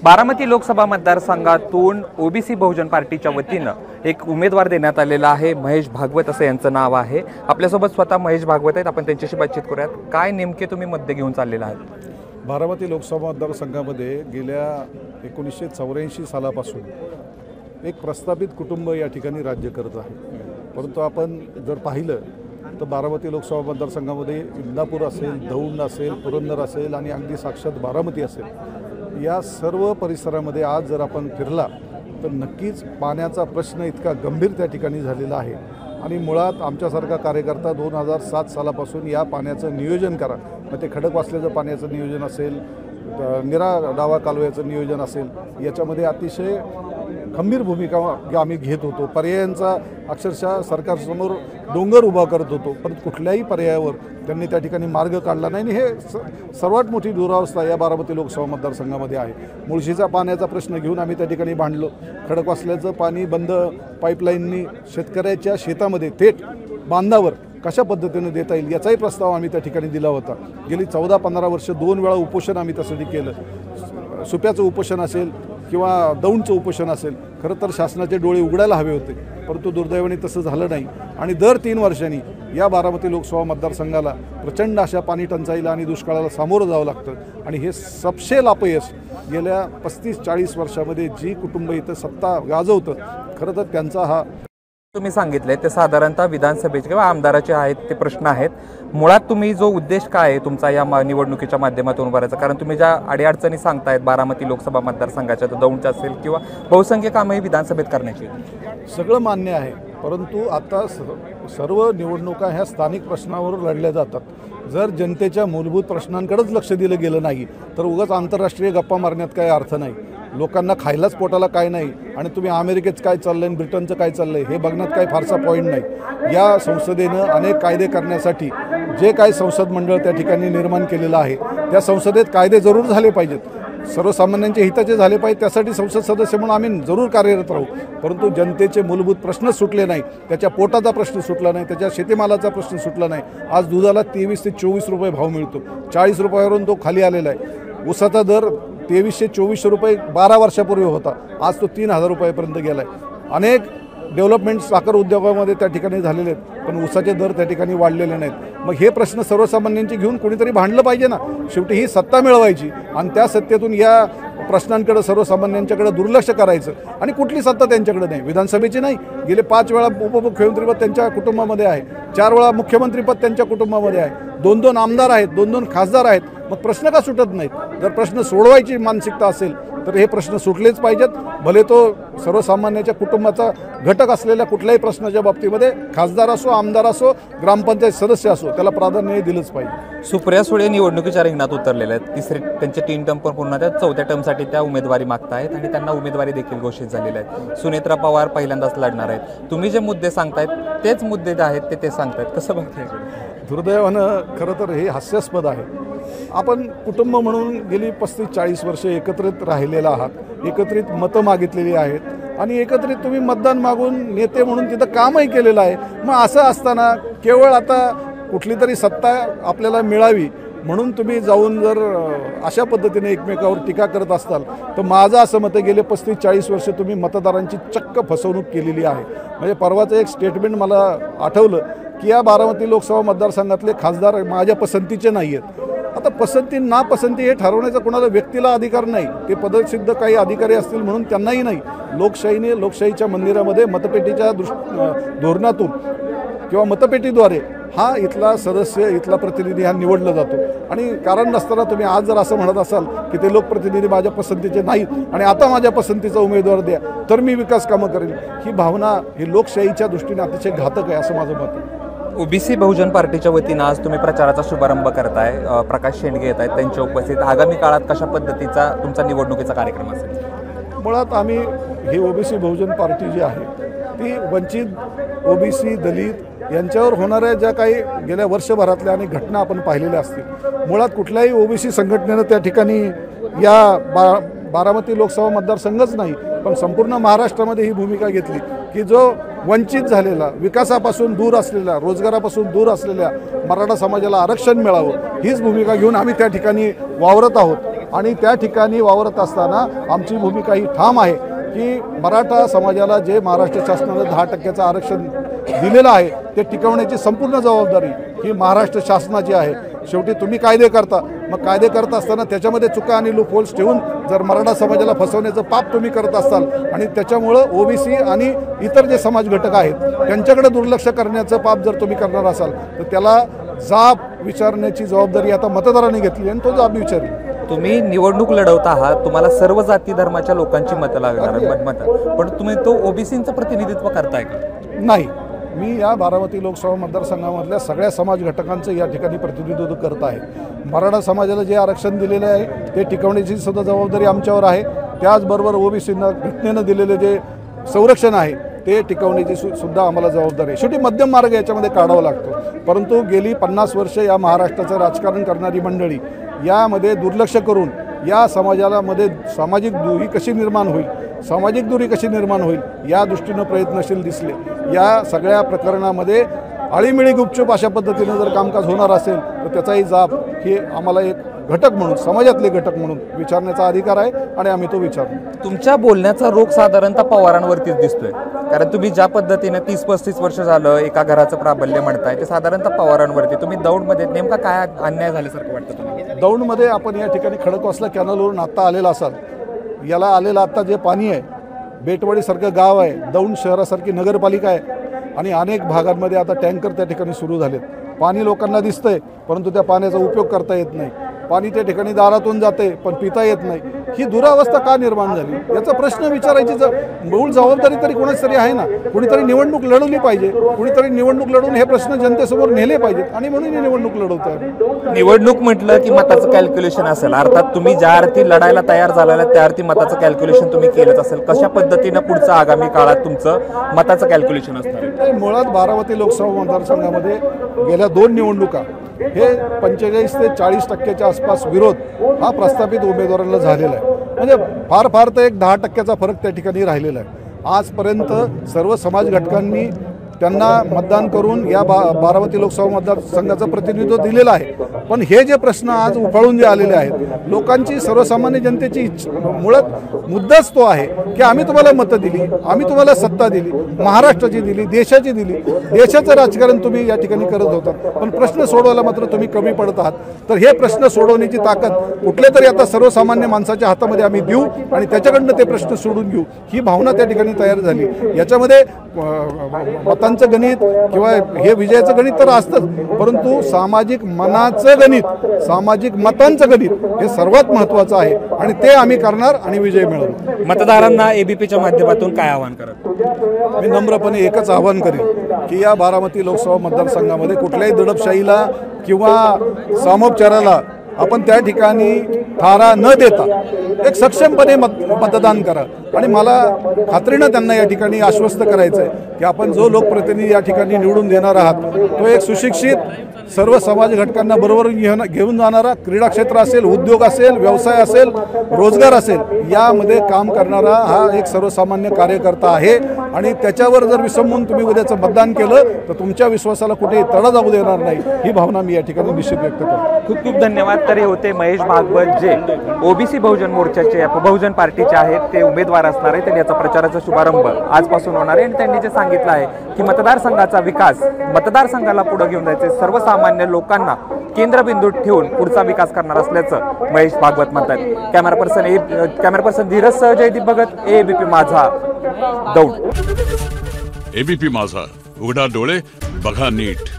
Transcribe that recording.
बारामती लोकसभा मतदारसंघातून ओबीसी बहुजन पार्टीच्या वतीनं एक उमेदवार देण्यात आलेला आहे। महेश भागवत असं यांचं नाव आहे। आपल्यासोबत स्वतः महेश भागवत आहेत। आपण त्यांच्याशी बातचीत करूयात। काय नेमके तुम्ही मुद्दे घेऊन चाललेला आहात? बारामती लोकसभा मतदारसंघामध्ये गेल्या 1984 सालापासून एक प्रस्थापित कुटुंब या ठिकाणी राज्य करत आहे। परंतु आपण जर पाहिलं तर बारामती लोकसभा मतदारसंघामध्ये इंदापूर असेल, दौंड असेल, पुरंदर असेल आणि अगदी साक्षात बारामती असेल, या सर्व परिसरामध्ये आज जर आपण फिरला तर नक्कीच पाण्याचा प्रश्न इतका गंभीर त्या ठिकाणी झालेला आहे। आणि मुळात आमच्यासारखा कार्यकर्ता 2007 सालापासून या पाण्याचं नियोजन करा, मग ते खडकवासल्याचं पाण्याचं नियोजन असेल, निरा डावा कालव्याचं नियोजन असेल, याच्यामध्ये अतिशय खंबीर भूमिका आम्ही घेत होतो। पर्यायांचा अक्षरशः सरकारसमोर डोंगर उभा करत होतो, परंतु कुठल्याही पर्यायावर त्यांनी त्या ठिकाणी मार्ग काढला नाही। आणि हे सर्वात मोठी दुरावस्था या बारामती लोकसभा मतदारसंघामध्ये आहे। मुळशीचा पाण्याचा प्रश्न घेऊन आम्ही त्या ठिकाणी भांडलो। खडकवासल्याचं पाणी बंद पाईपलाईननी शेतकऱ्याच्या शेतामध्ये थेट बांधावर कशा पद्धतीने देता येईल याचाही प्रस्ताव आम्ही त्या ठिकाणी दिला होता। गेली 14-15 वर्ष 2 वेळा उपोषण आम्ही त्यासाठी केलं। सुप्याचं उपोषण असेल किंवा दौंडचं उपोषण असेल, खरं तर शासनाचे डोळे उघडायला हवे होते, परंतु दुर्दैवाने तसं झालं नाही। आणि दर 3 वर्षांनी या बारामती लोकसभा मतदारसंघाला प्रचंड अशा पाणी टंचाईला आणि दुष्काळाला सामोरं जावं लागतं। आणि हे सपशेल अपयश गेल्या 35-40 वर्षामध्ये जी कुटुंब इथं सत्ता गाजवतं, खरं तर त्यांचा हा तुम्ही सांगितले ते साधारणतः विधानसभेचे किंवा आमदाराचे आहेत ते प्रश्न आहेत। मुळात तुम्ही जो उद्देश काय आहे तुमचा या निवडणुकीच्या माध्यमातून उभारायचा, कारण तुम्ही ज्या अडीअडचणी सांगतायत बारामती लोकसभा मतदारसंघाच्या, दौंडच्या असेल किंवा बहुसंख्य कामही विधानसभेत करण्याची, सगळं मान्य आहे, परंतु आता सर्व निवडणुका ह्या स्थानिक प्रश्नावर लढल्या जातात। जर जनतेच्या मूलभूत प्रश्नांकडेच लक्ष दिलं गेलं नाही तर उगाच आंतरराष्ट्रीय गप्पा मारण्यात काही अर्थ नाही। लोकांना खायलाच पोटाला काय नाही आणि तुम्ही अमेरिकेत काय चाललंय आणि ब्रिटनचं काय चाललंय हे बघण्यात काही फारसा पॉईंट नाही। या संसदेनं अनेक कायदे करण्यासाठी जे काय संसद मंडळ त्या ठिकाणी निर्माण केलेलं आहे, त्या संसदेत कायदे जरूर झाले पाहिजेत, सर्वसामान्यांच्या हिताचे झाले पाहिजे, त्यासाठी संसद सदस्य म्हणून आम्ही जरूर कार्यरत राहू। परंतु जनतेचे मूलभूत प्रश्न सुटले नाही, त्याच्या पोटाचा प्रश्न सुटला नाही, त्याच्या शेतीमालाचा प्रश्न सुटला नाही। आज दुधाला 23 ते 24 रुपये भाव मिळतो, 40 रुपयावरून तो खाली आलेला आहे। ऊसाचा दर 2324 रुपये 12 वर्षापूर्वी होता, आज तो 3000 रुपयापर्यंत गेला आहे। अनेक डेव्हलपमेंट साखर उद्योगामध्ये त्या ठिकाणी झालेले आहेत, पण ऊसाचे दर त्या ठिकाणी वाढलेले नाहीत। मग हे प्रश्न सर्वसामान्यांची घेऊन कोणीतरी भांडलं पाहिजे ना। शेवटी ही सत्ता मिळवायची आणि त्या सत्तेतून या प्रश्नांकडे सर्वसामान्यांच्याकडे दुर्लक्ष करायचं आणि कुठली सत्ता त्यांच्याकडे नाही, विधानसभेची नाही। गेले 5 वेळा उपमुख्यमंत्रीपद त्यांच्या कुटुंबामध्ये आहे, 4 वेळा मुख्यमंत्रीपद त्यांच्या कुटुंबामध्ये आहे, 2-2 आमदार आहेत, 2-2 खासदार आहेत। मग प्रश्न का सुटत नाहीत? जर प्रश्न सोडवायची मानसिकता असेल तर हे प्रश्न सुटलेच पाहिजेत, भले तो सर्वसामान्याच्या कुटुंबाचा घटक असलेल्या कुठल्याही प्रश्नाच्या बाबतीमध्ये खासदार असो, आमदार असो, ग्रामपंचायत सदस्य असो, त्याला प्राधान्य दिलंच पाहिजे। सुप्रिया सुळे निवडणुकीच्या रिंगणात उतरलेल्या आहेत। त्यांचे 3 टर्म पूर्ण, त्या 4थ्या टर्मसाठी त्या उमेदवारी मागतायत आणि त्यांना उमेदवारी देखील घोषित झालेल्या आहेत। सुनेत्रा पवार पहिल्यांदाच लढणार आहेत। तुम्ही जे मुद्दे सांगतायत तेच मुद्दे आहेत ते सांगतायत, कसं बघताय? दुर्दैवानं खरं तर हे हास्यास्पद आहे। आपण कुटुंब म्हणून गेली 35-40 वर्ष एकत्रित राहिलेला आहात, एकत्रित मतं मागितलेली आहेत आणि एकत्रित तुम्ही मतदान मागून नेते म्हणून तिथं कामही केलेलं आहे। मग असं असताना केवळ आता कुठली तरी सत्ता आपल्याला मिळावी म्हणून तुम्ही जाऊन जर अशा पद्धतीने एकमेकावर टीका करत असाल तर माझं असं मत आहे, गेले 35-40 वर्ष तुम्ही मतदारांची चक्क फसवणूक केलेली आहे। म्हणजे परवाचं एक स्टेटमेंट मला आठवलं की या बारामती लोकसभा मतदारसंघातले खासदार माझ्या पसंतीचे नाही आहेत। आता पसंती नापसंती हे ठरवण्याचा कोणाला व्यक्तीला अधिकार नाही, ते पदसिद्ध काही अधिकारी असतील म्हणून त्यांनाही नाही। लोकशाहीने लोकशाहीच्या मंदिरामध्ये मतपेटीच्या धोरणातून किंवा मतपेटीद्वारे हा इथला सदस्य, इथला प्रतिनिधी हा निवडला जातो। आणि कारण नसताना तुम्ही आज जर असं म्हणत असाल की ते लोकप्रतिनिधी माझ्या पसंतीचे नाहीत आणि आता माझ्या पसंतीचा उमेदवार द्या तर मी विकास कामं करेन, ही भावना ही लोकशाहीच्या दृष्टीने अतिशय घातक आहे असं माझं मत आहे। ओबीसी बहुजन पार्टीच्या वतीनं आज तुम्ही प्रचाराचा शुभारंभ करताय, प्रकाश शेंडगे येत आहेत, त्यांच्या उपस्थित आगामी काळात कशा पद्धतीचा तुमचा निवडणुकीचा कार्यक्रम असेल? मुळात आम्ही ही ओबीसी बहुजन पार्टी जी आहे ती वंचित, ओबीसी, दलित यांच्यावर होणाऱ्या ज्या काही गेल्या वर्षभरातल्या अनेक घटना आपण पाहिलेल्या असतील, मुळात कुठल्याही ओबीसी संघटनेनं त्या ठिकाणी या बारामती लोकसभा मतदारसंघच नाही पण संपूर्ण महाराष्ट्रामध्ये ही भूमिका घेतली की जो वंचित झालेला, विकासापासून दूर असलेला, रोजगारापासून दूर असलेल्या मराठा समाजाला आरक्षण मिळावं हीच भूमिका घेऊन आम्ही त्या ठिकाणी वावरत आहोत। आणि त्या ठिकाणी वावरत असताना आमची भूमिका ही ठाम आहे की मराठा समाजाला जे महाराष्ट्र शासनानं 10% आरक्षण दिलेलं आहे ते टिकवण्याची संपूर्ण जबाबदारी ही महाराष्ट्र शासनाची आहे। शेवटी तुम्ही कायदे करता, मग कायदे करत असताना त्याच्यामध्ये चुका आणि लूपहोल्स ठेवून जर मराठा समाजाला फसवण्याचं पाप तुम्ही करत असाल आणि त्याच्यामुळं ओबीसी आणि इतर जे समाज घटक आहेत त्यांच्याकडे दुर्लक्ष करण्याचं पाप जर तुम्ही करणार असाल तर त्याला जाब विचारण्याची जबाबदारी आता मतदारांनी घेतली आणि तो जाब विचारली। तुम्ही निवडणूक लढवत आहात, तुम्हाला सर्व जाती धर्माच्या लोकांची मतं लागणार मतं, पण तुम्ही तो ओबीसीचं प्रतिनिधित्व करताय का? नाही, मी या बारामती लोकसभा मतदारसंघामधल्या सगळ्या समाज घटकांचं या ठिकाणी प्रतिनिधित्व करत आहे। मराठा समाजाला जे आरक्षण दिलेले आहे ते टिकवण्याची सुद्धा जबाबदारी आमच्यावर आहे, त्याचबरोबर ओबीसींना घटनेनं दिलेले जे संरक्षण आहे ते टिकवण्याची सुद्धा आम्हाला जबाबदारी आहे। शेवटी मध्यम मार्ग याच्यामध्ये काढावा लागतो, परंतु गेली 50 वर्ष या महाराष्ट्राचं राजकारण करणारी मंडळी यामध्ये दुर्लक्ष करून या समाजाला मध्ये सामाजिक दुरी कशी निर्माण होईल, सामाजिक दुरी कशी निर्माण होईल या दृष्टीनं प्रयत्नशील दिसले। या सगळ्या प्रकरणामध्ये आळीमिळी गुपचूप अशा पद्धतीनं जर कामकाज होणार असेल तर त्याचाही जाब हे आम्हाला एक घटक म्हणून, समाजातले घटक म्हणून विचारण्याचा अधिकार आहे आणि आम्ही तो विचारतो। तुमच्या बोलण्याचा रोग साधारणतः पवारांवरतीच दिसतोय, कारण तुम्ही ज्या पद्धतीने 30-35 वर्ष झालं एका घराचं प्राबल्य म्हणताय ते साधारणतः पवारांवरती। तुम्ही दौंडमध्ये नेमका काय अन्याय झाल्यासारखं वाटतं तुम्हाला? दौंडमध्ये आपण या ठिकाणी खडकवासला कॅनलवरून आत्ता आलेला असाल, याला आलेलं आत्ता जे पाणी आहे, बेटवाडीसारखं गाव आहे, दौंड शहरासारखी नगरपालिका आहे आणि अनेक भागांमध्ये आता टँकर त्या ठिकाणी सुरू झालेत। पाणी लोकांना दिसतंय परंतु त्या पाण्याचा उपयोग करता येत नाही, पाणी त्या ठिकाणी दारातून जाते पण पिता येत नाही। ही दुरावस्था का निर्माण झाली याचा प्रश्न विचारायची मूळ जबाबदारी तरी कोणाच तरी आहे ना। कुणीतरी निवडणूक लढवली पाहिजे, कुणीतरी निवडणूक लढवून हे प्रश्न जनतेसमोर नेले पाहिजेत आणि म्हणून ही निवडणूक लढवतात। निवडणूक म्हटलं की मताचं कॅल्क्युलेशन असेल, अर्थात तुम्ही ज्या अर्थी लढायला तयार झालेला त्या अर्थी मताचं कॅल्क्युलेशन तुम्ही केलंच असेल। कशा पद्धतीनं पुढचं आगामी काळात तुमचं मताचं कॅल्क्युलेशन असणार? मुळात बारामती लोकसभा मतदारसंघामध्ये गेल्या 2 निवडणुका हे 45 ते 40% आसपास विरोध हा प्रस्थापित उमेदवारांना झालेला आहे, म्हणजे फार तर एक 10% फरक त्या ठिकाणी राहिलेला आहे। आजपर्यंत सर्व समाज घटकांनी त्यांना मतदान करून या बारामती लोकसभा मतदारसंघाचं प्रतिनिधित्व दिलेलं आहे, पण हे जे प्रश्न आज उफाळून जे आलेले आहेत लोकांची, सर्वसामान्य जनतेची मुळात मुद्दाच तो आहे की आम्ही तुम्हाला मतं दिली, आम्ही तुम्हाला सत्ता दिली, महाराष्ट्राची दिली, देशाची दिली, देशाचं राजकारण तुम्ही या ठिकाणी करत होता, पण प्रश्न सोडवायला मात्र तुम्ही कमी पडत आहात। तर हे प्रश्न सोडवण्याची ताकद कुठल्या तरी आता सर्वसामान्य माणसाच्या हातामध्ये आम्ही देऊ आणि त्याच्याकडनं ते प्रश्न सोडून घेऊ, ही भावना त्या ठिकाणी तयार झाली। याच्यामध्ये मतांचं गणित किंवा हे विजयाचं गणित तर असतंच, परंतु सामाजिक मनाचं गणित, सामाजिक मतांचं गणित हे सर्वात महत्त्वाचं आहे आणि ते आम्ही करणार आणि विजय मिळवू। मतदारांना एबीपीच्या माध्यमातून काय आवाहन करत? मी नम्रपणे एकच आवाहन करेन की या बारामती लोकसभा मतदारसंघामध्ये कुठल्याही दडपशाहीला किंवा सामोपचाराला आपण त्या ठिकाणी थारा न देता एक सक्षमपणे मतदान करा आणि मला खात्रीनं त्यांना या ठिकाणी आश्वस्त करायचं आहे की आपण जो लोकप्रतिनिधी या ठिकाणी निवडून देणार आहात तो एक सुशिक्षित, सर्व समाज घटकांना बरोबर घेऊन जाणारा, क्रीडा क्षेत्र असेल, उद्योग असेल, व्यवसाय असेल, रोजगार असेल, यामध्ये काम करणारा हा एक सर्वसामान्य कार्यकर्ता आहे आणि त्याच्यावर जर विसंबून तुम्ही उद्याचं मतदान केलं तर तुमच्या विश्वासाला कुठेही तडा जाऊ देणार नाही, ही भावना मी या ठिकाणी निश्चित व्यक्त करतो। खूप खूप धन्यवाद। तरी होते महेश भागवत जे ओबीसी बहुजन मोर्चाचे, बहुजन पार्टीचे आहेत, ते उमेदवार असणार आहेत आणि याचा प्रचाराचा शुभारंभ आजपासून होणार आहे आणि त्यांनी जे सांगितलं आहे की मतदारसंघाचा विकास, मतदारसंघाला पुढे घेऊन जायचे, सर्वसामान्य लोकांना केंद्रबिंदू ठेवून पुढचा विकास करणार असल्याचं महेश भागवत म्हणतात। कॅमेरा पर्सन धीरज सह जयदीप भगत, एबीपी माझा, दौंड। एबीपी माझा, उघडा डोळे बघा नीट।